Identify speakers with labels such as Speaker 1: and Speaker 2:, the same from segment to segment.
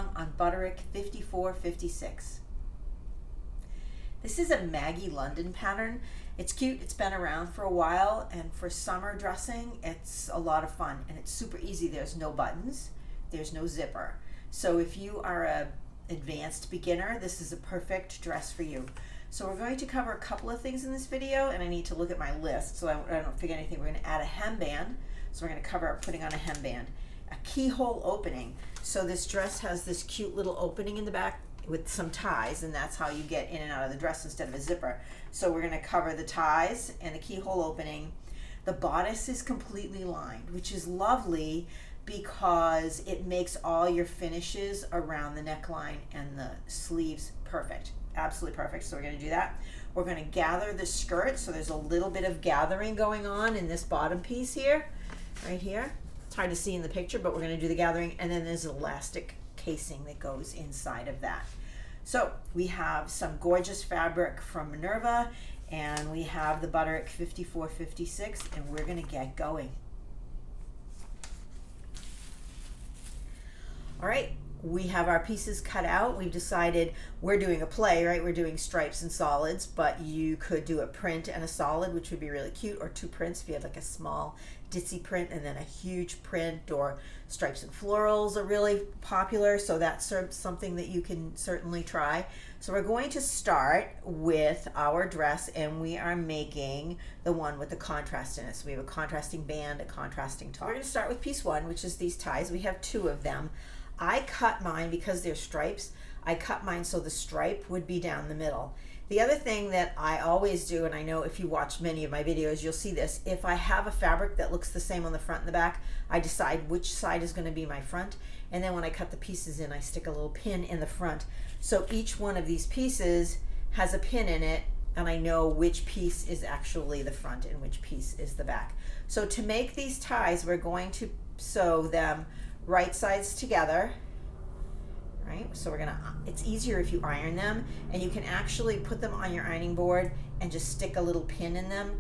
Speaker 1: Sewalong on Butterick 5456. This is a Maggie London pattern. It's cute, it's been around for a while, and for summer dressing, it's a lot of fun, and it's super easy. There's no buttons, there's no zipper. So if you are a advanced beginner, this is a perfect dress for you. So we're going to cover a couple of things in this video, and I need to look at my list so I don't forget anything. We're going to add a hemband, so we're going to cover putting on a hemband. A keyhole opening. So this dress has this cute little opening in the back with some ties, and that's how you get in and out of the dress instead of a zipper. So we're going to cover the ties and the keyhole opening. The bodice is completely lined, which is lovely because it makes all your finishes around the neckline and the sleeves perfect. Absolutely perfect. So we're going to do that. We're going to gather the skirt, so there's a little bit of gathering going on in this bottom piece here, right here. It's hard to see in the picture, but we're going to do the gathering, and then there's elastic casing that goes inside of that. So we have some gorgeous fabric from Minerva, and we have the Butterick 5456, and we're going to get going. All right, we have our pieces cut out. We've decided we're doing a play, right? We're doing stripes and solids, but you could do a print and a solid, which would be really cute, or two prints if you had like a small ditzy print and then a huge print, or stripes and florals are really popular, so that's something that you can certainly try. So we're going to start with our dress, and we are making the one with the contrast in it. So we have a contrasting band, a contrasting top. We're going to start with piece one, which is these ties. We have two of them. I cut mine because they're stripes. I cut mine so the stripe would be down the middle. The other thing that I always do, and I know if you watch many of my videos, you'll see this. If I have a fabric that looks the same on the front and the back, I decide which side is going to be my front. And then when I cut the pieces in, I stick a little pin in the front. So each one of these pieces has a pin in it, and I know which piece is actually the front and which piece is the back. So to make these ties, we're going to sew them right sides together. Right? So we're gonna, it's easier if you iron them, and you can actually put them on your ironing board and just stick a little pin in them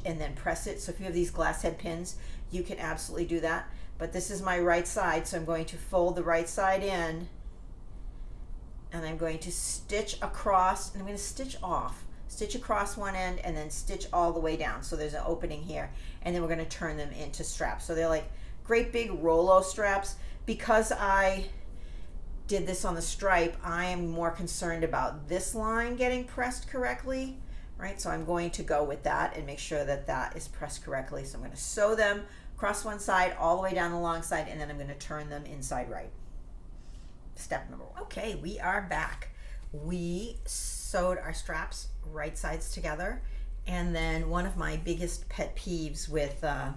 Speaker 1: and then press it. So if you have these glass head pins, you can absolutely do that. But this is my right side, so I'm going to fold the right side in, and I'm going to stitch across, and I'm going to stitch off. Stitch across one end and then stitch all the way down. So there's an opening here, and then we're going to turn them into straps. So they're like great big Rolo straps. Because I did this on the stripe, I am more concerned about this line getting pressed correctly, right? So I'm going to go with that and make sure that that is pressed correctly. So I'm going to sew them across one side all the way down the long side, and then I'm going to turn them inside right. Step number one. Okay, we are back. We sewed our straps right sides together, and then one of my biggest pet peeves with the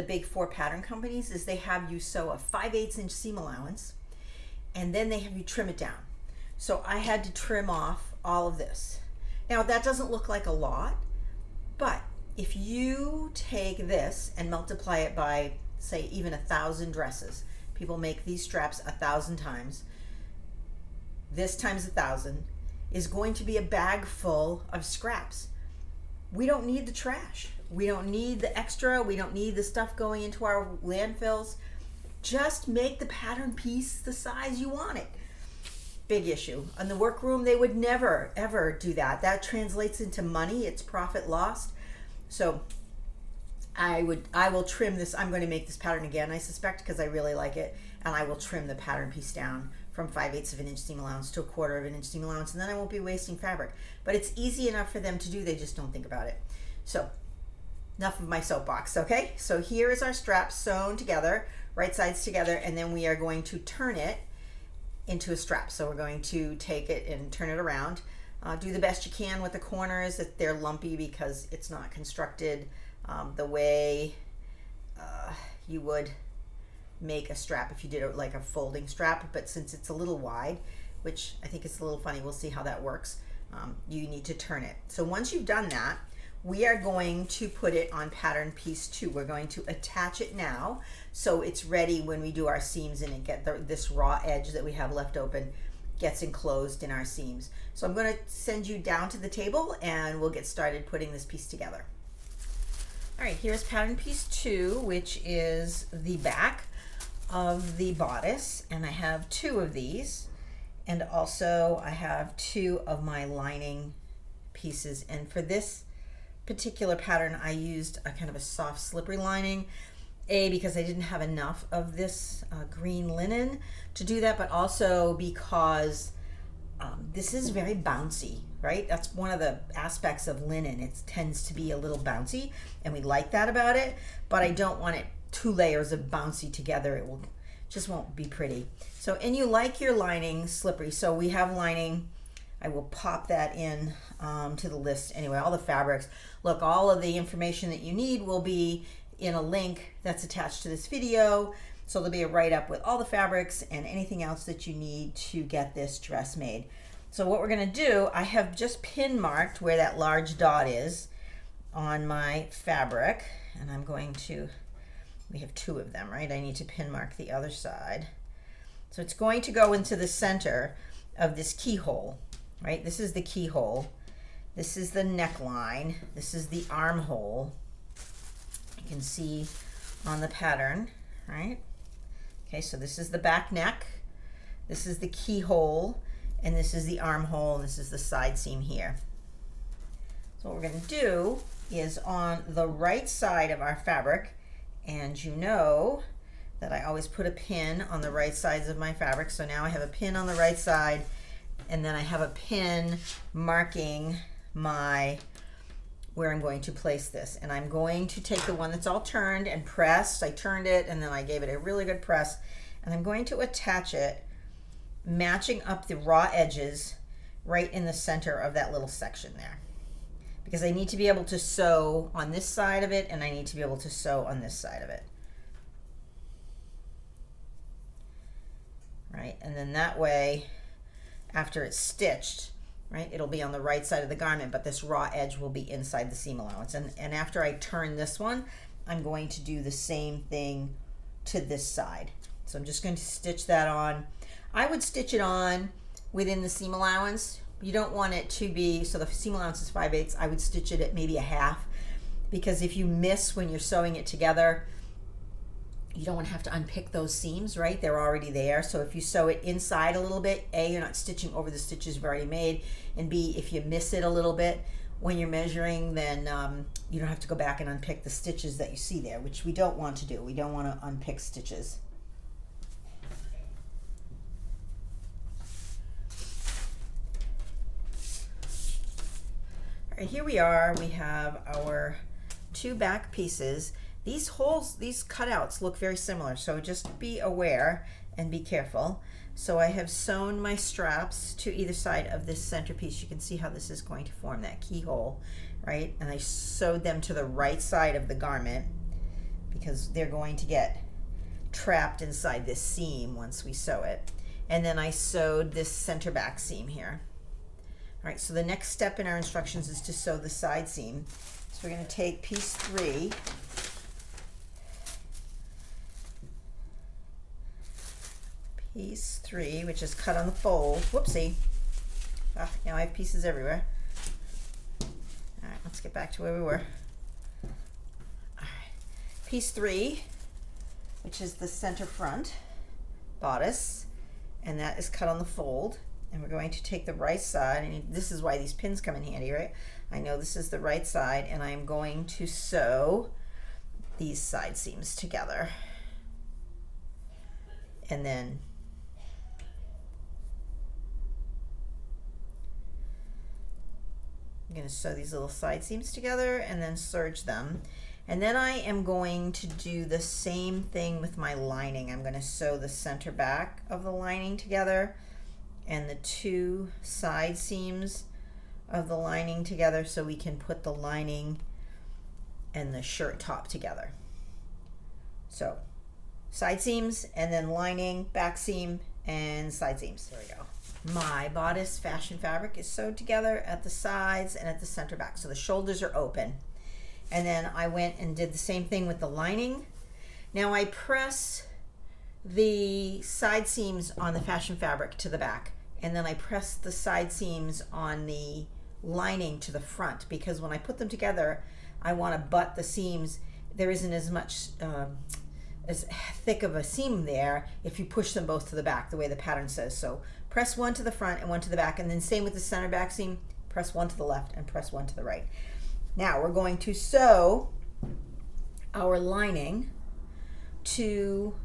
Speaker 1: big four pattern companies is they have you sew a 5/8 inch seam allowance, and then they have you trim it down. So I had to trim off all of this. Now that doesn't look like a lot, but if you take this and multiply it by, say, even 1,000 dresses, people make these straps 1,000 times, this times 1,000 is going to be a bag full of scraps. We don't need the trash. We don't need the extra. We don't need the stuff going into our landfills. Just make the pattern piece the size you want it. Big issue. In the workroom, they would never, ever do that. That translates into money. It's profit lost. So I will trim this. I'm going to make this pattern again, I suspect, because I really like it. And I will trim the pattern piece down from 5/8 of an inch seam allowance to 1/4 of an inch seam allowance, and then I won't be wasting fabric. But it's easy enough for them to do. They just don't think about it. So enough of my soapbox, okay? So here is our strap sewn together, right sides together, and then we are going to turn it into a strap. So we're going to take it and turn it around. Do the best you can with the corners. That they're lumpy because it's not constructed the way you would make a strap if you did it like a folding strap, but since it's a little wide, which I think is a little funny, we'll see how that works, you need to turn it. So once you've done that, we are going to put it on pattern piece 2. We're going to attach it now so it's ready when we do our seams and it get this raw edge that we have left open gets enclosed in our seams. So I'm going to send you down to the table and we'll get started putting this piece together. All right, here's pattern piece 2, which is the back. of the bodice, and I have 2 of these, and also I have 2 of my lining pieces. And for this particular pattern I used a kind of a soft slippery lining, because I didn't have enough of this green linen to do that, but also because this is very bouncy, right? That's one of the aspects of linen. It tends to be a little bouncy, and we like that about it, but I don't want it 2 layers of bouncy together. It will just won't be pretty. So, and you like your lining slippery, so we have lining. I will pop that in to the list anyway. All the fabrics, look, all of the information that you need will be in a link that's attached to this video. So there'll be a write-up with all the fabrics and anything else that you need to get this dress made. So what we're gonna do, I have just pin marked where that large dot is on my fabric, and I'm going to, we have 2 of them, right? I need to pin mark the other side. So it's going to go into the center of this keyhole, right? This is the keyhole. This is the neckline. This is the armhole. You can see on the pattern, right? Okay, so this is the back neck. This is the keyhole, and this is the armhole, and this is the side seam here. So what we're gonna do is on the right side of our fabric, and you know that I always put a pin on the right sides of my fabric. So now I have a pin on the right side, and then I have a pin marking my where I'm going to place this. And I'm going to take the one that's all turned and pressed. I turned it and then I gave it a really good press, and I'm going to attach it, matching up the raw edges right in the center of that little section there, because I need to be able to sew on this side of it, and I need to be able to sew on this side of it. Right, and then that way, after it's stitched, right, it'll be on the right side of the garment, but this raw edge will be inside the seam allowance. And after I turn this one, I'm going to do the same thing to this side. So I'm just going to stitch that on. I would stitch it on within the seam allowance. You don't want it to be, so the seam allowance is 5/8. I would stitch it at maybe a half, because if you miss when you're sewing it together, you don't want to have to unpick those seams, right? They're already there. So if you sew it inside a little bit, A, you're not stitching over the stitches you've already made, and B, if you miss it a little bit when you're measuring, then you don't have to go back and unpick the stitches that you see there, which we don't want to do. We don't want to unpick stitches. All right, here we are. We have our 2 back pieces. These holes, these cutouts look very similar, so just be aware and be careful. So I have sewn my straps to either side of this centerpiece. You can see how this is going to form that keyhole, right? And I sewed them to the right side of the garment because they're going to get trapped inside this seam once we sew it. And then I sewed this center back seam here. All right, so the next step in our instructions is to sew the side seam. So we're going to take piece 3. Piece 3, which is cut on the fold. Whoopsie. Now I have pieces everywhere. All right, let's get back to where we were. All right. Piece 3, which is the center front bodice, and that is cut on the fold. And we're going to take the right side, and this is why these pins come in handy, right? I know this is the right side, and I'm going to sew these side seams together. And then I'm going to sew these little side seams together and then serge them. And then I am going to do the same thing with my lining. I'm going to sew the center back of the lining together and the 2 side seams of the lining together, so we can put the lining and the shirt top together. So side seams, and then lining, back seam, and side seams. There we go. My bodice fashion fabric is sewed together at the sides and at the center back, so the shoulders are open. And then I went and did the same thing with the lining. Now I press the side seams on the fashion fabric to the back, and then I press the side seams on the lining to the front, because when I put them together, I want to butt the seams. There isn't as much as thick of a seam there if you push them both to the back the way the pattern says. So press one to the front and one to the back, and then same with the center back seam, press one to the left and press one to the right. Now we're going to sew our lining to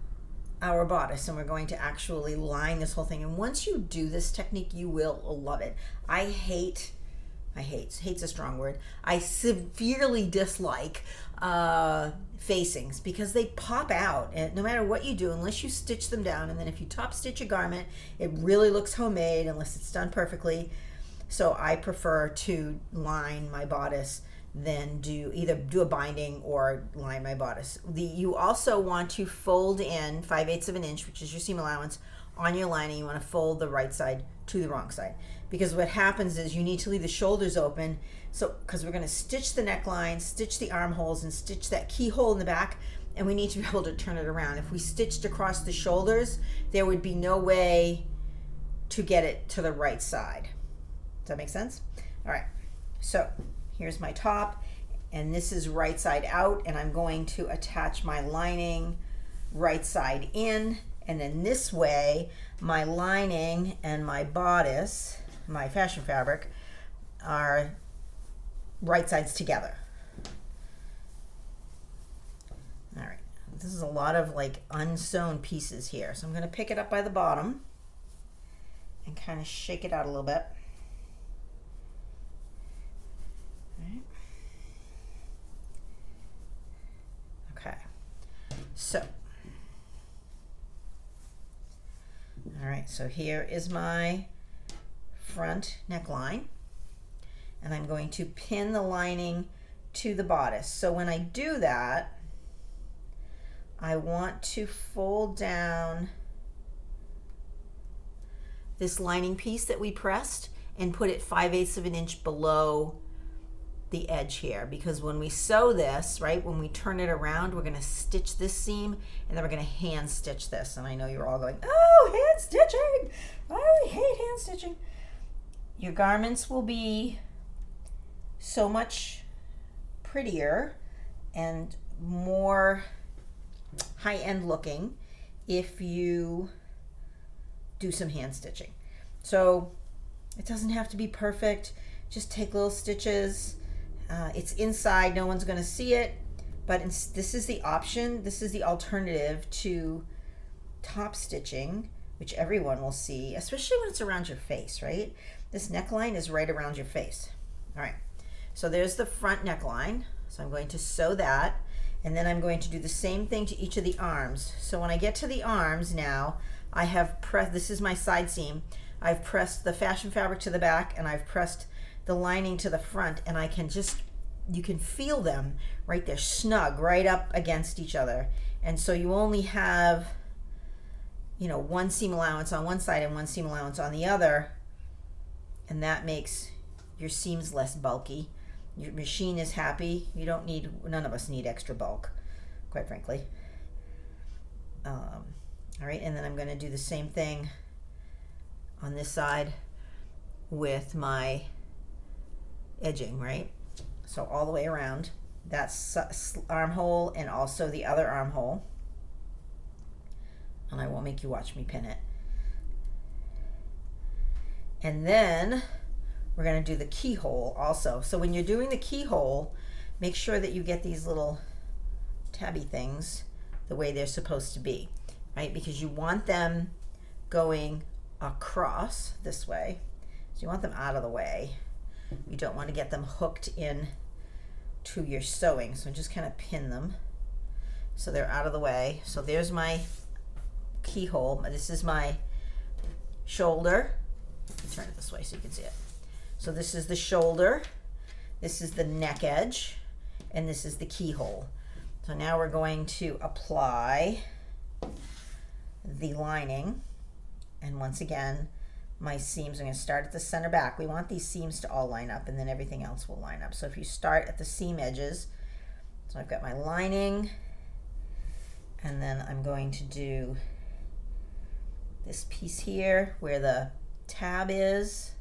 Speaker 1: our bodice, and we're going to actually line this whole thing. And once you do this technique, you will love it. Hate's a strong word. I severely dislike facings because they pop out, and no matter what you do, unless you stitch them down, and then if you top stitch a garment, it really looks homemade unless it's done perfectly. So I prefer to line my bodice than either do a binding or line my bodice. You also want to fold in 5/8 of an inch, which is your seam allowance, on your lining. You want to fold the right side to the wrong side, because what happens is you need to leave the shoulders open. So because we're going to stitch the neckline, stitch the armholes, and stitch that keyhole in the back, and we need to be able to turn it around. If we stitched across the shoulders, there would be no way to get it to the right side. Does that make sense? All right, so here's my top, and this is right side out, and I'm going to attach my lining right side in, and then this way my lining and my bodice, my fashion fabric, are right sides together. All right, this is a lot of like unsewn pieces here, so I'm going to pick it up by the bottom and kind of shake it out a little bit. Okay, so all right, so here is my front neckline, and I'm going to pin the lining to the bodice. So when I do that, I want to fold down this lining piece that we pressed and put it 5/8 of an inch below the edge here, because when we sew this, right, when we turn it around, we're going to stitch this seam, and then we're going to hand stitch this. And I know you're all going, oh, hand stitching, I hate hand stitching. Your garments will be so much prettier and more high-end looking if you do some hand stitching. So it doesn't have to be perfect. Just take little stitches. It's inside, no one's going to see it, but this is the option, this is the alternative to top stitching, which everyone will see, especially when it's around your face, right? This neckline is right around your face. All right, so there's the front neckline, so I'm going to sew that, and then I'm going to do the same thing to each of the arms. So when I get to the arms now, I have pressed, this is my side seam, I've pressed the fashion fabric to the back, and I've pressed the lining to the front, and I can just, you can feel them right there, snug, right up against each other. And so you only have, you know, one seam allowance on one side and one seam allowance on the other, and that makes your seams less bulky. Your machine is happy. You don't need, none of us need extra bulk, quite frankly. All right, and then I'm going to do the same thing on this side with my edging, right? So all the way around, that's armhole and also the other armhole, and I won't make you watch me pin it. And then we're going to do the keyhole also. So when you're doing the keyhole, make sure that you get these little tabby things the way they're supposed to be, right? Because you want them going across this way, so you want them out of the way. You don't want to get them hooked in to your sewing, so just kind of pin them so they're out of the way. So there's my keyhole. This is my shoulder. Turn it this way so you can see it. So this is the shoulder, this is the neck edge, and this is the keyhole. So now we're going to apply the lining, and once again, my seams, I'm going to start at the center back. We want these seams to all line up, and then everything else will line up. So if you start at the seam edges, so I've got my lining, and then I'm going to do this piece here where the tab is.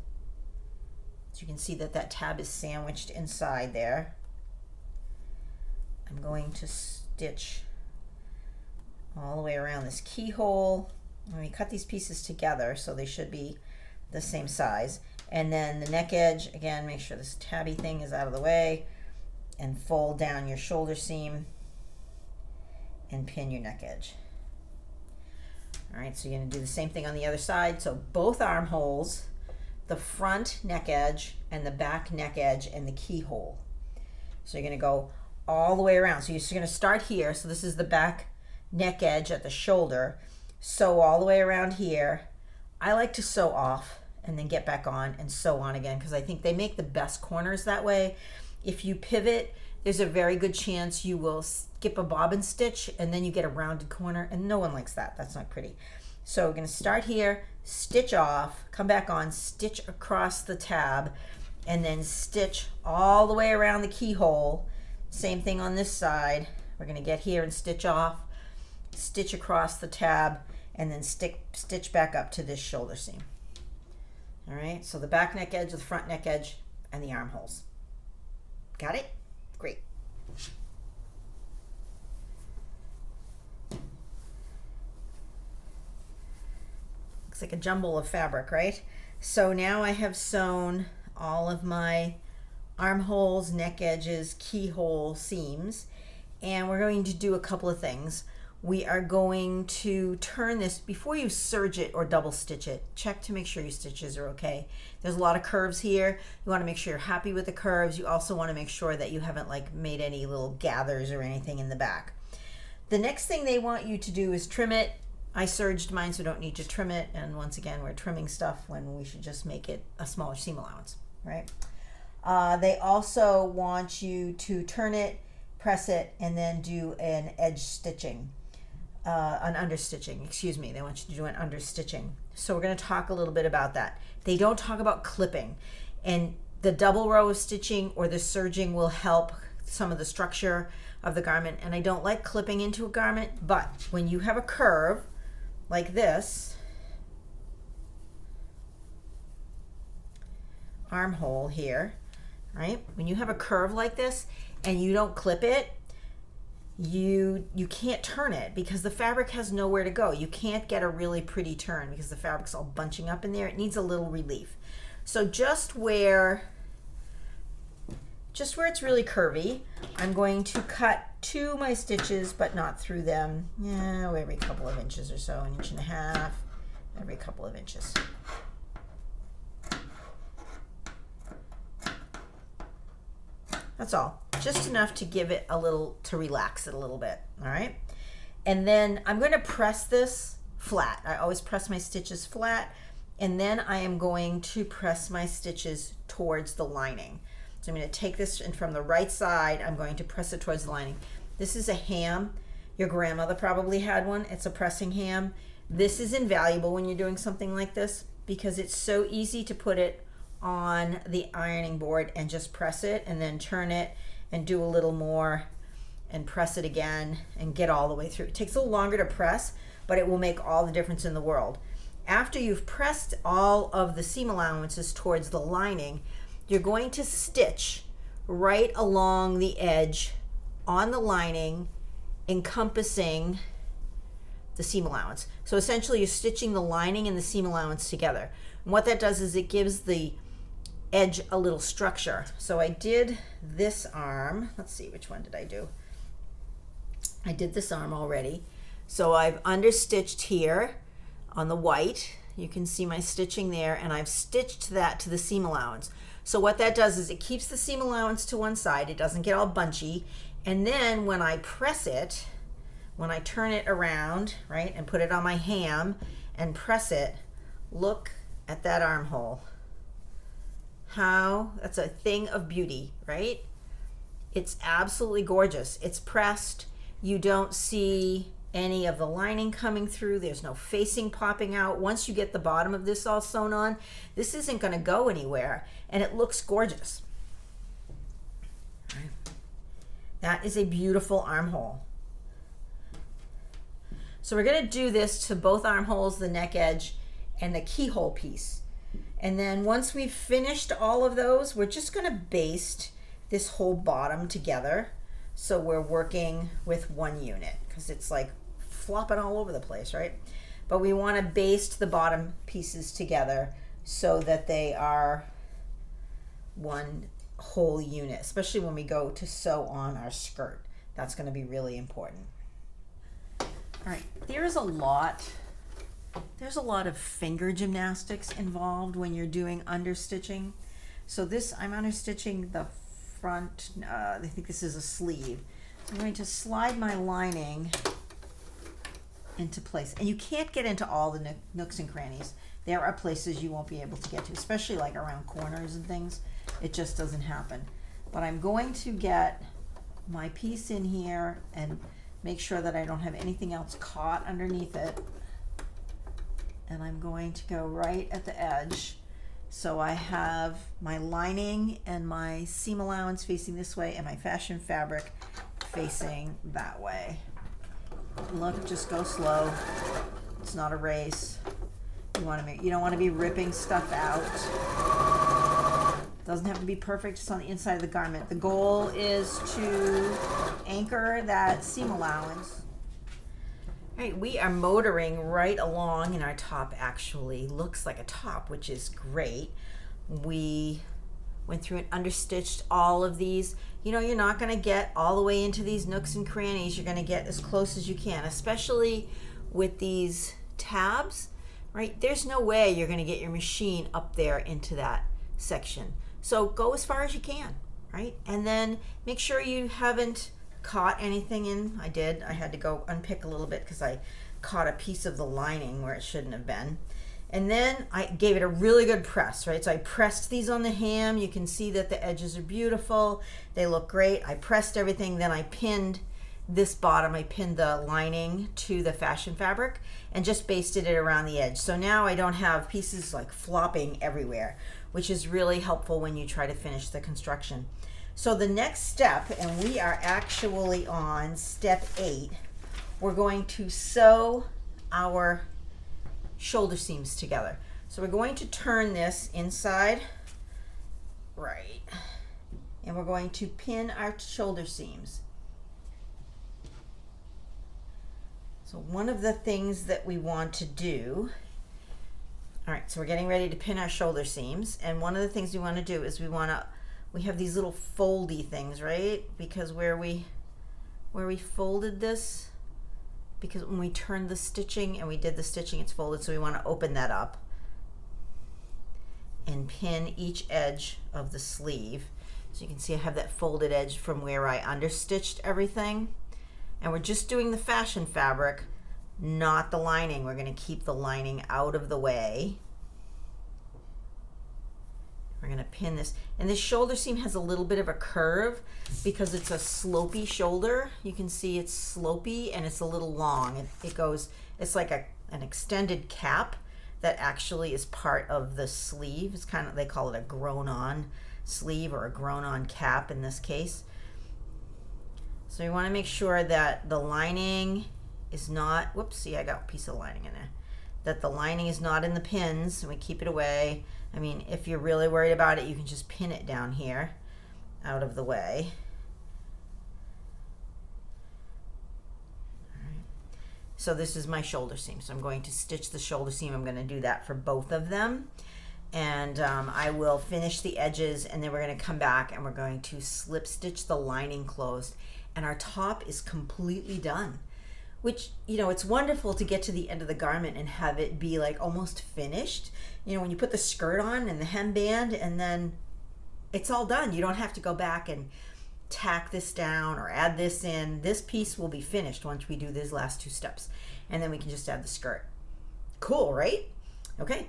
Speaker 1: So you can see that that tab is sandwiched inside there. I'm going to stitch all the way around this keyhole. And we cut these pieces together so they should be the same size. And then the neck edge, again, make sure this tabby thing is out of the way, and fold down your shoulder seam and pin your neck edge. All right, so you're gonna do the same thing on the other side. So both armholes, the front neck edge and the back neck edge and the keyhole. So you're gonna go all the way around. So you're just gonna start here. So this is the back neck edge at the shoulder. Sew all the way around here. I like to sew off and then get back on and sew on again because I think they make the best corners that way. If you pivot, there's a very good chance you will skip a bobbin stitch and then you get a rounded corner, and no one likes that. That's not pretty. So we're going to start here, stitch off, come back on, stitch across the tab, and then stitch all the way around the keyhole. Same thing on this side. We're going to get here and stitch off, stitch across the tab, and then stitch back up to this shoulder seam. All right, so the back neck edge, the front neck edge, and the armholes. Got it? Great. Looks like a jumble of fabric, right? So now I have sewn all of my armholes, neck edges, keyhole seams, and we're going to do a couple of things. We are going to turn this, before you serge it or double stitch it, check to make sure your stitches are okay. There's a lot of curves here. You want to make sure you're happy with the curves. You also want to make sure that you haven't like made any little gathers or anything in the back. The next thing they want you to do is trim it. I serged mine, so don't need to trim it. And once again, we're trimming stuff when we should just make it a smaller seam allowance, right? They also want you to turn it, press it, and then do an edge stitching. An understitching, excuse me. They want you to do an understitching. So we're going to talk a little bit about that. They don't talk about clipping, and the double row of stitching or the serging will help some of the structure of the garment. And I don't like clipping into a garment, but when you have a curve like this, armhole here, right? When you have a curve like this and you don't clip it, you can't turn it because the fabric has nowhere to go. You can't get a really pretty turn because the fabric's all bunching up in there. It needs a little relief. So just where it's really curvy, I'm going to cut to my stitches, but not through them. Yeah, every couple of inches or so, 1.5 inches, every couple of inches. That's all. Just enough to give it a little, to relax it a little bit, all right? And then I'm going to press this flat. I always press my stitches flat, and then I am going to press my stitches towards the lining. So I'm going to take this, and from the right side, I'm going to press it towards the lining. This is a ham. Your grandmother probably had one. It's a pressing ham. This is invaluable when you're doing something like this because it's so easy to put it on the ironing board and just press it and then turn it and do a little more and press it again and get all the way through. It takes a little longer to press, but it will make all the difference in the world. After you've pressed all of the seam allowances towards the lining, you're going to stitch right along the edge on the lining, encompassing the seam allowance. So essentially you're stitching the lining and the seam allowance together. And what that does is it gives the edge a little structure. So I did this arm. Let's see, which one did I do? I did this arm already. So I've understitched here on the white. You can see my stitching there, and I've stitched that to the seam allowance. So what that does is it keeps the seam allowance to one side. It doesn't get all bunchy. And then when I press it, when I turn it around, right, and put it on my ham and press it, look at that armhole. How, that's a thing of beauty, right? It's absolutely gorgeous. It's pressed. You don't see any of the lining coming through. There's no facing popping out. Once you get the bottom of this all sewn on, this isn't going to go anywhere, and it looks gorgeous. All right. That is a beautiful armhole. So we're going to do this to both armholes, the neck edge, and the keyhole piece. And then once we've finished all of those, we're just going to baste this whole bottom together. So we're working with one unit because it's like flopping all over the place, right? But we want to baste the bottom pieces together so that they are one whole unit, especially when we go to sew on our skirt. That's going to be really important. All right, there's a lot of finger gymnastics involved when you're doing understitching. So this, I'm understitching the front, I think this is a sleeve. I'm going to slide my lining into place. And you can't get into all the nooks and crannies. There are places you won't be able to get to, especially like around corners and things. It just doesn't happen. But I'm going to get my piece in here and make sure that I don't have anything else caught underneath it. And I'm going to go right at the edge. So I have my lining and my seam allowance facing this way and my fashion fabric facing that way. Look, just go slow. It's not a race. You don't want to be ripping stuff out. Doesn't have to be perfect, just on the inside of the garment. The goal is to anchor that seam allowance. All right, we are motoring right along, and our top actually looks like a top, which is great. We went through and understitched all of these. You know, you're not going to get all the way into these nooks and crannies. You're going to get as close as you can, especially with these tabs, right? There's no way you're going to get your machine up there into that section. So go as far as you can, right? And then make sure you haven't caught anything in. I did. I had to go unpick a little bit because I caught a piece of the lining where it shouldn't have been. And then I gave it a really good press, right? So I pressed these on the ham. You can see that the edges are beautiful. They look great. I pressed everything. Then I pinned this bottom. I pinned the lining to the fashion fabric and just basted it around the edge. So now I don't have pieces like flopping everywhere, which is really helpful when you try to finish the construction. So the next step, and we are actually on step 8, we're going to sew our shoulder seams together. So we're going to turn this inside right, and we're going to pin our shoulder seams. So one of the things that we want to do, all right, so we're getting ready to pin our shoulder seams, and one of the things we want to do is we have these little foldy things, right? Because where we folded this, because when we turned the stitching and we did the stitching, it's folded, so we want to open that up and pin each edge of the sleeve. So you can see I have that folded edge from where I understitched everything. And we're just doing the fashion fabric, not the lining. We're going to keep the lining out of the way. We're going to pin this. And this shoulder seam has a little bit of a curve because it's a slopey shoulder. You can see it's slopey and it's a little long. It's like an extended cap that actually is part of the sleeve. It's kind of, they call it a grown-on sleeve or a grown-on cap in this case. So you want to make sure that the lining is not, whoops, see I got a piece of lining in there, that the lining is not in the pins, and we keep it away. I mean, if you're really worried about it, you can just pin it down here out of the way. All right. So this is my shoulder seam. So I'm going to stitch the shoulder seam. I'm going to do that for both of them. And I will finish the edges, and then we're going to come back and we're going to slip stitch the lining closed. And our top is completely done. Which, you know, it's wonderful to get to the end of the garment and have it be like almost finished. You know, when you put the skirt on and the hemband, and then it's all done. You don't have to go back and tack this down or add this in. This piece will be finished once we do these last 2 steps. And then we can just add the skirt. Cool, right? Okay.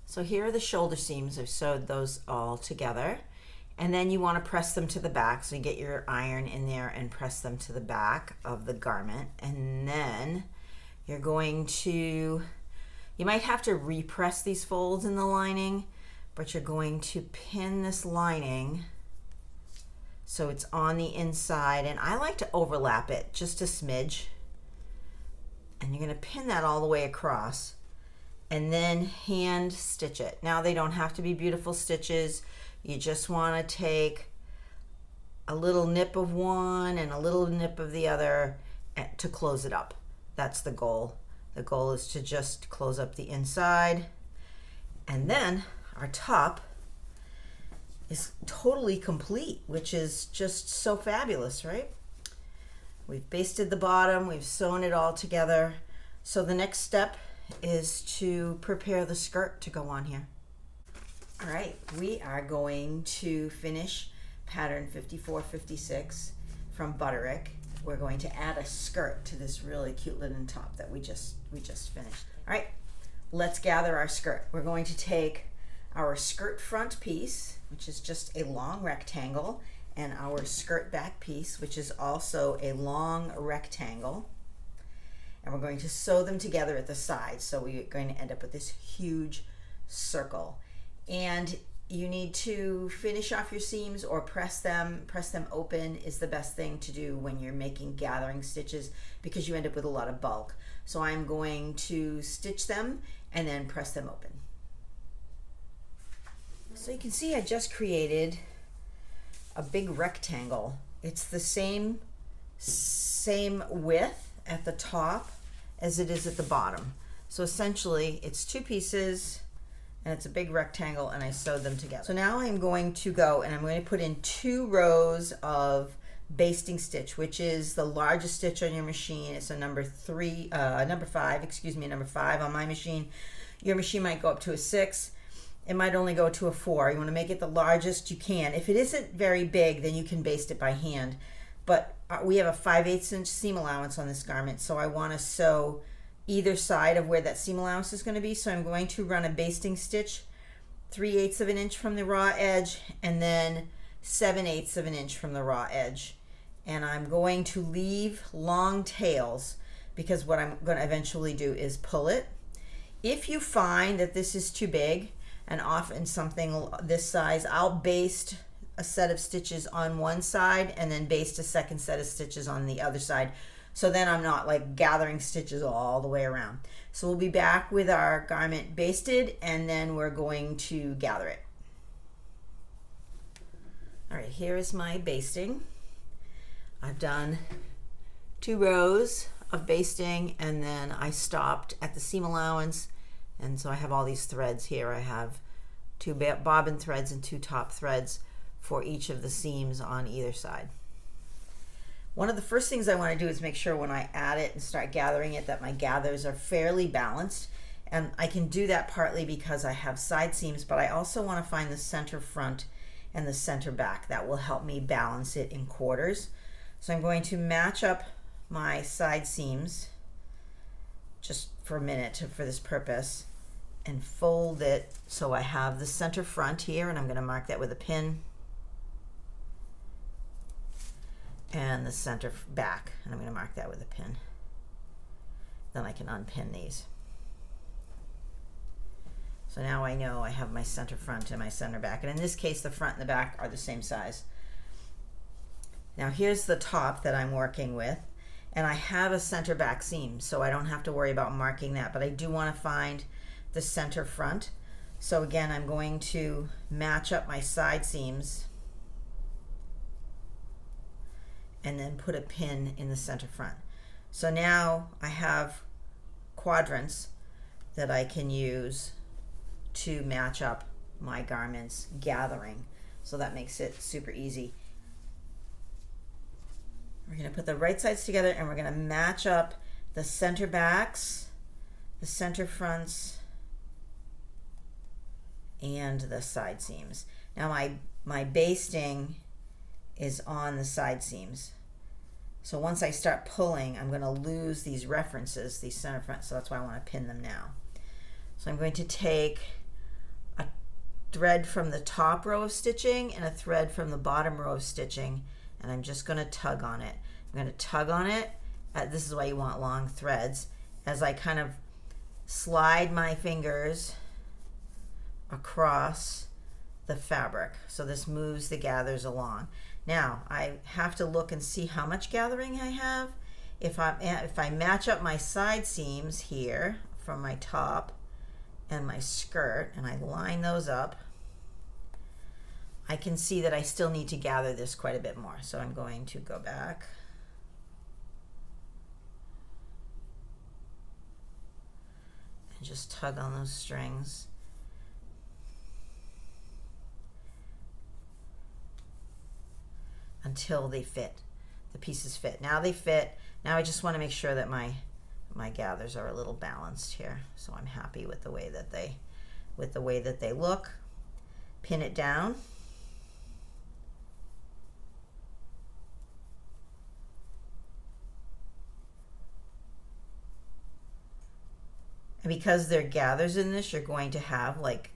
Speaker 1: So here are the shoulder seams. I've sewed those all together. And then you want to press them to the back. So you get your iron in there and press them to the back of the garment. And then you're going to, you might have to repress these folds in the lining, but you're going to pin this lining so it's on the inside. And I like to overlap it just a smidge. And you're going to pin that all the way across and then hand stitch it. Now they don't have to be beautiful stitches. You just want to take a little nip of one and a little nip of the other to close it up. That's the goal. The goal is to just close up the inside, and then our top is totally complete, which is just so fabulous, right? We've basted the bottom, we've sewn it all together. So the next step is to prepare the skirt to go on here. All right, we are going to finish pattern 54-56 from Butterick. We're going to add a skirt to this really cute linen top that we just finished. All right, let's gather our skirt. We're going to take our skirt front piece, which is just a long rectangle, and our skirt back piece, which is also a long rectangle, and we're going to sew them together at the sides. So we're going to end up with this huge circle, and you need to finish off your seams or press them open is the best thing to do when you're making gathering stitches, because you end up with a lot of bulk. So I'm going to stitch them and then press them open. So you can see I just created a big rectangle. It's the same width at the top as it is at the bottom. So essentially it's two pieces and it's a big rectangle, and I sewed them together. So now I'm going to go and I'm going to put in 2 rows of basting stitch, which is the largest stitch on your machine. It's a number 5 on my machine. Your machine might go up to a 6. It might only go to a 4. You want to make it the largest you can. If it isn't very big, then you can baste it by hand. But we have a 5/8 inch seam allowance on this garment, so I want to sew either side of where that seam allowance is going to be. So I'm going to run a basting stitch 3/8 of an inch from the raw edge, and then 7/8 of an inch from the raw edge. And I'm going to leave long tails, because what I'm going to eventually do is pull it. If you find that this is too big, and often something this size, I'll baste a set of stitches on one side and then baste a second set of stitches on the other side. So then I'm not like gathering stitches all the way around. So we'll be back with our garment basted, and then we're going to gather it. All right, here is my basting. I've done 2 rows of basting, and then I stopped at the seam allowance. And so I have all these threads here. I have 2 bobbin threads and 2 top threads for each of the seams on either side. One of the first things I want to do is make sure when I add it and start gathering it that my gathers are fairly balanced. And I can do that partly because I have side seams, but I also want to find the center front and the center back. That will help me balance it in quarters. So I'm going to match up my side seams just for a minute for this purpose, and fold it so I have the center front here, and I'm going to mark that with a pin, and the center back, and I'm going to mark that with a pin. Then I can unpin these. So now I know I have my center front and my center back, and in this case the front and the back are the same size. Now here's the top that I'm working with, and I have a center back seam, so I don't have to worry about marking that, but I do want to find the center front. So again, I'm going to match up my side seams and then put a pin in the center front. So now I have quadrants that I can use to match up my garments gathering. So that makes it super easy. We're going to put the right sides together, and we're going to match up the center backs, the center fronts, and the side seams. Now my basting is on the side seams. So once I start pulling, I'm going to lose these references, these center fronts, so that's why I want to pin them now. So I'm going to take a thread from the top row of stitching and a thread from the bottom row of stitching, and I'm just going to tug on it. I'm going to tug on it. This is why you want long threads. As I kind of slide my fingers across the fabric. So this moves the gathers along. Now I have to look and see how much gathering I have. If I match up my side seams here from my top and my skirt, and I line those up, I can see that I still need to gather this quite a bit more. So I'm going to go back and just tug on those strings. Until they fit, the pieces fit. Now they fit. Now I just want to make sure that my gathers are a little balanced here. So I'm happy with the way that they look. Pin it down. And because there are gathers in this, you're going to have like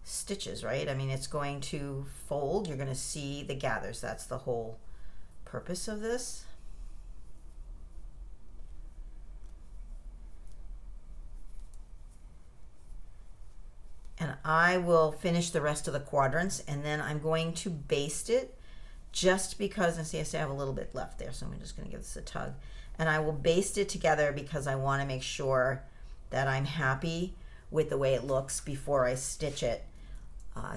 Speaker 1: stitches, right? I mean, it's going to fold. You're going to see the gathers. That's the whole purpose of this. And I will finish the rest of the quadrants, and then I'm going to baste it just because, and see, I have a little bit left there, so I'm just going to give this a tug. And I will baste it together because I want to make sure that I'm happy with the way it looks before I stitch it.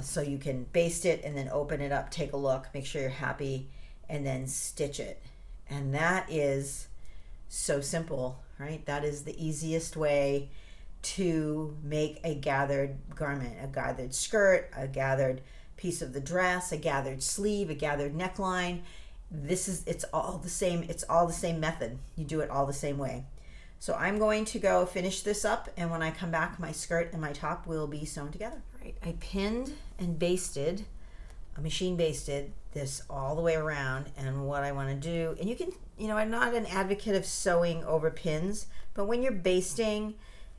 Speaker 1: So you can baste it and then open it up, take a look, make sure you're happy, and then stitch it. And that is so simple, right? That is the easiest way to make a gathered garment, a gathered skirt, a gathered piece of the dress, a gathered sleeve, a gathered neckline. It's all the same method. You do it all the same way. So I'm going to go finish this up, and when I come back, my skirt and my top will be sewn together. Right, I pinned and basted, machine basted this all the way around, and what I want to do, and you can, I'm not an advocate of sewing over pins, but when you're basting,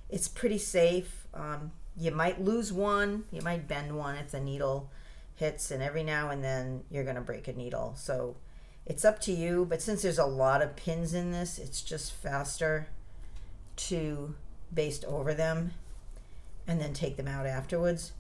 Speaker 1: it's pretty safe. You might lose one, you might bend one if the needle hits, and every now and then you're going to break a needle. So it's up to you, but since there's a lot of pins in this, it's just faster to baste over them and then take them out afterwards.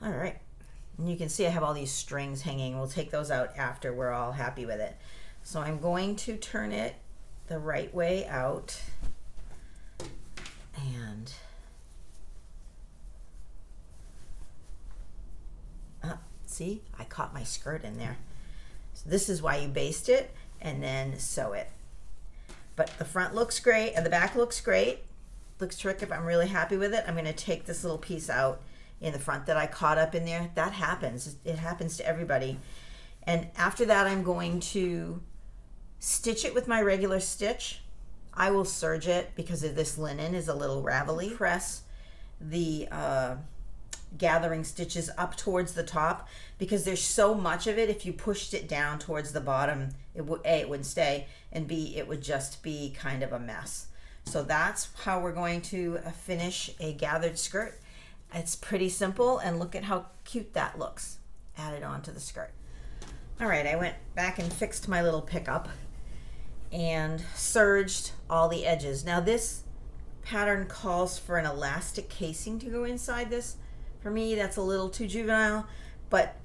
Speaker 1: All right, and you can see I have all these strings hanging. We'll take those out after we're all happy with it. So I'm going to turn it the right way out, and see, I caught my skirt in there. So this is why you baste it and then sew it. But the front looks great and the back looks great. Looks terrific. I'm really happy with it. I'm going to take this little piece out in the front that I caught up in there. That happens. It happens to everybody. And after that, I'm going to stitch it with my regular stitch. I will serge it because of this linen is a little ravelly. Press the gathering stitches up towards the top because there's so much of it. If you pushed it down towards the bottom, it wouldn't stay, and B, it would just be kind of a mess. So that's how we're going to finish a gathered skirt. It's pretty simple, and look at how cute that looks added onto the skirt. All right, I went back and fixed my little pickup and serged all the edges. Now this pattern calls for an elastic casing to go inside this. For me, that's a little too juvenile, but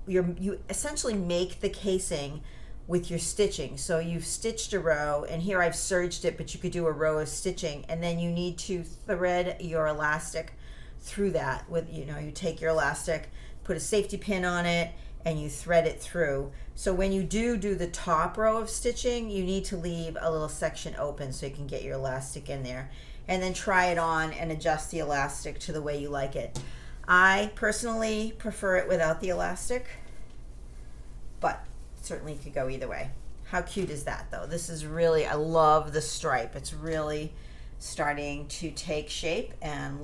Speaker 1: you essentially make the casing with your stitching. So you've stitched a row, and here I've serged it, but you could do a row of stitching, and then you need to thread your elastic through that with, you take your elastic, put a safety pin on it, and you thread it through. So when you do the top row of stitching, you need to leave a little section open so you can get your elastic in there, and then try it on and adjust the elastic to the way you like it. I personally prefer it without the elastic, but certainly could go either way. How cute is that though? This is really, I love the stripe. It's really starting to take shape, and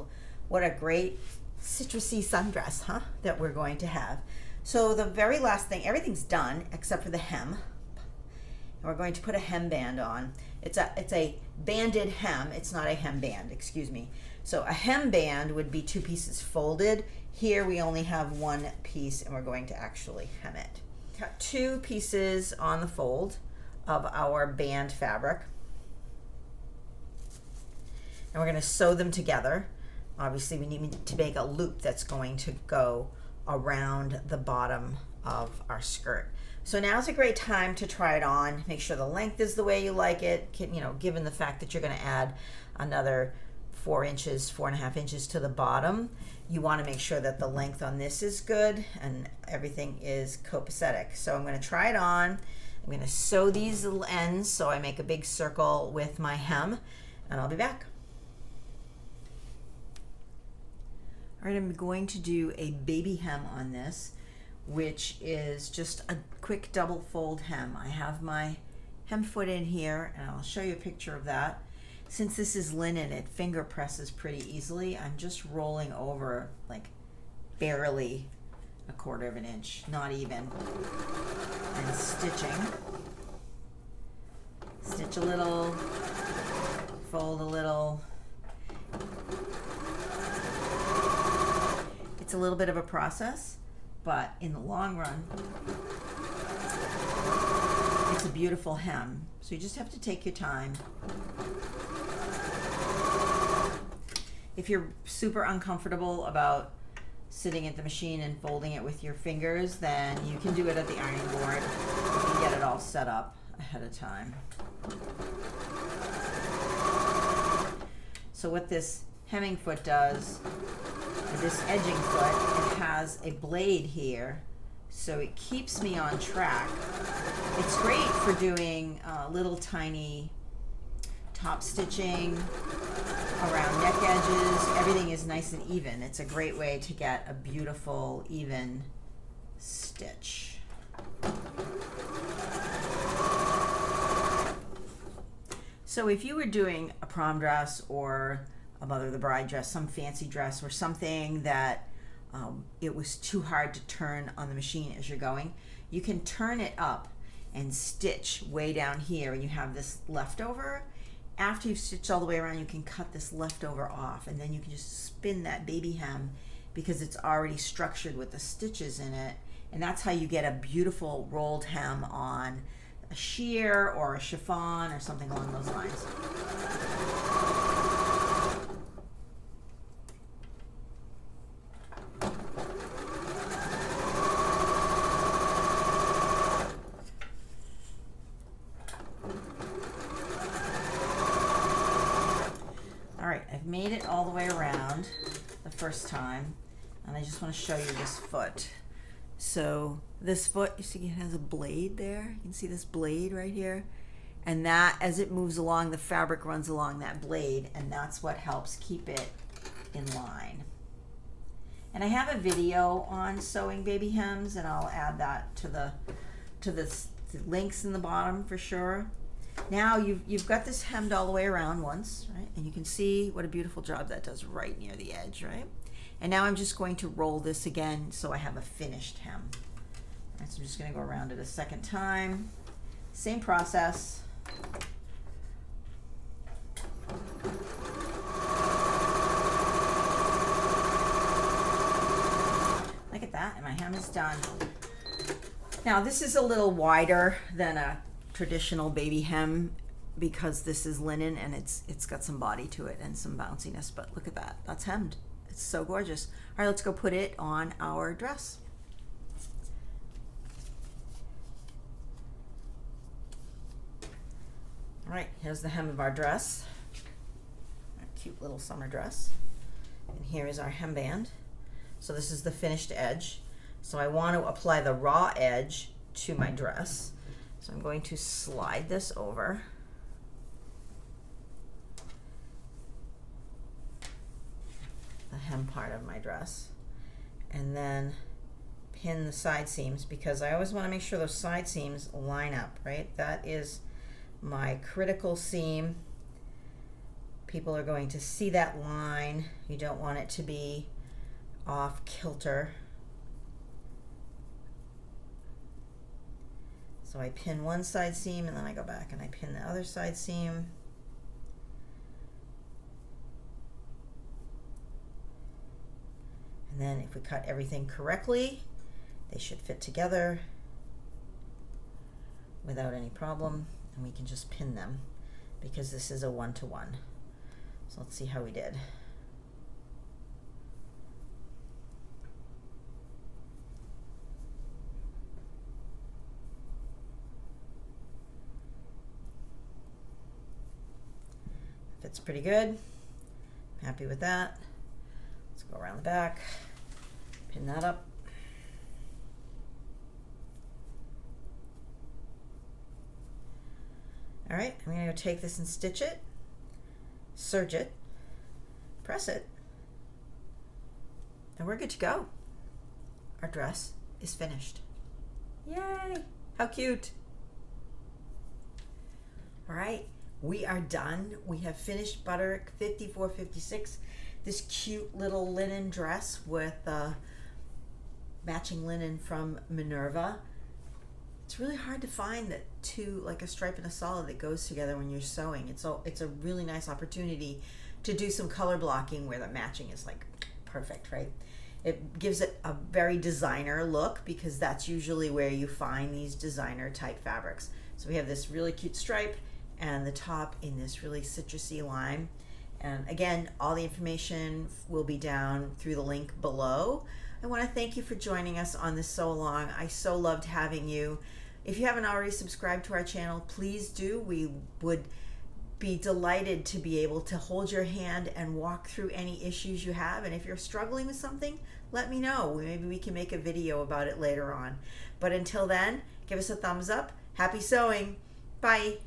Speaker 1: what a great citrusy sundress, that we're going to have. So the very last thing, everything's done except for the hem. And we're going to put a hem band on. It's a banded hem. It's not a hem band, excuse me. So a hem band would be two pieces folded. Here we only have one piece, and we're going to actually hem it. Got two pieces on the fold of our band fabric. And we're going to sew them together. Obviously we need to make a loop that's going to go around the bottom of our skirt. So now's a great time to try it on. Make sure the length is the way you like it, you know, given the fact that you're going to add another 4 inches, 4.5 inches to the bottom. You want to make sure that the length on this is good and everything is copacetic. So I'm going to try it on. I'm going to sew these little ends so I make a big circle with my hem, and I'll be back. All right, I'm going to do a baby hem on this, which is just a quick double fold hem. I have my hem foot in here, and I'll show you a picture of that. Since this is linen, it finger presses pretty easily. I'm just rolling over like barely 1/4 inch, not even, and stitching. Stitch a little, fold a little. It's a little bit of a process, but in the long run, it's a beautiful hem. So you just have to take your time. If you're super uncomfortable about sitting at the machine and folding it with your fingers, then you can do it at the ironing board. You can get it all set up ahead of time. So what this hemming foot does, this edging foot, it has a blade here, so it keeps me on track. It's great for doing little tiny top stitching around neck edges. Everything is nice and even. It's a great way to get a beautiful, even stitch. So if you were doing a prom dress or a mother of the bride dress, some fancy dress, or something that it was too hard to turn on the machine as you're going, you can turn it up and stitch way down here, and you have this leftover. After you've stitched all the way around, you can cut this leftover off, and then you can just spin that baby hem because it's already structured with the stitches in it, and that's how you get a beautiful rolled hem on a sheer or a chiffon or something along those lines. I've made it all the way around the first time, and I just want to show you this foot. So this foot, you see it has a blade there. You can see this blade right here, and that, as it moves along, the fabric runs along that blade, and that's what helps keep it in line. And I have a video on sewing baby hems, and I'll add that to the links in the bottom for sure. Now you've got this hemmed all the way around once, right? And you can see what a beautiful job that does right near the edge, right? And now I'm just going to roll this again so I have a finished hem. All right, so I'm just going to go around it a second time. Same process. Look at that, and my hem is done. Now this is a little wider than a traditional baby hem because this is linen and it's got some body to it and some bounciness, but look at that, that's hemmed. It's so gorgeous. All right, let's go put it on our dress. All right, here's the hem of our dress, our cute little summer dress, and here is our hemband. So this is the finished edge. So I want to apply the raw edge to my dress. So I'm going to slide this over. The hem part of my dress. And then pin the side seams because I always want to make sure those side seams line up, right? That is my critical seam. People are going to see that line. You don't want it to be off kilter. So I pin one side seam and then I go back and I pin the other side seam. And then if we cut everything correctly, they should fit together without any problem, and we can just pin them because this is a one-to-one. So let's see how we did. It's pretty good. I'm happy with that. Let's go around the back, pin that up. All right, I'm gonna go take this and stitch it, serge it, press it, and we're good to go. Our dress is finished. Yay, how cute. All right, we are done. We have finished Butterick 5456, this cute little linen dress with matching linen from Minerva. It's really hard to find that two, like a stripe and a solid, that goes together when you're sewing. It's a really nice opportunity to do some color blocking where the matching is like perfect, right? It gives it a very designer look because that's usually where you find these designer type fabrics. So we have this really cute stripe and the top in this really citrusy lime. And again, all the information will be down through the link below. I want to thank you for joining us on this Sewalong. I so loved having you. If you haven't already subscribed to our channel, please do. We would be delighted to be able to hold your hand and walk through any issues you have. And if you're struggling with something, let me know. Maybe we can make a video about it later on. But until then, give us a thumbs up. Happy sewing. Bye.